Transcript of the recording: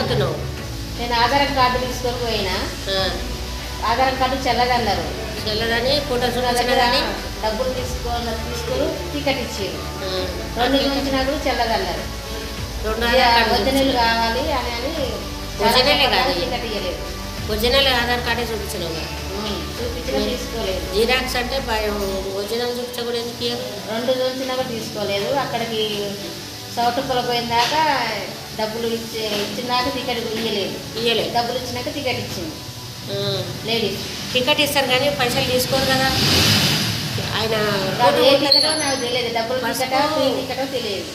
పోతున్నావు? నేను ఆధార్ కార్డు తీసుకొని పోయినా. ఆధార్ కార్డు చెల్లదన్నారు. చెల్లదని ఫోటో చూడాలని డబ్బులు తీసుకొని టికెట్ ఇచ్చారు. 2 నెలలు వచ్చినా కూడా చెల్లదన్నారు. 2 ఒరిజినల్ కావాలి అని ఒరిజినలే కాదు, టికెట్ ఇవ్వలేదు. ఒరిజినల్ ఆధార్ కార్డే చూపించినావు. చూపించినా తీసుకోలేదు. జిరాక్స్ అంటే ఒరిజినల్ చూపించకూడదు. ఎందుకు 2 చూపించినా కూడా తీసుకోలేదు. అక్కడికి సౌటుప్పల పోయిన దాకా డబ్బులు ఇచ్చినాక టికెట్ ఇవ్వలేదు. డబ్బులు ఇచ్చినాక టికెట్ ఇచ్చింది. లేడీస్ టికెట్ ఇస్తారు కానీ పైసలు తీసుకోరు కదా ఆయన. నాకు తెలియదు, డబ్బులు టికెటో తెలియదు.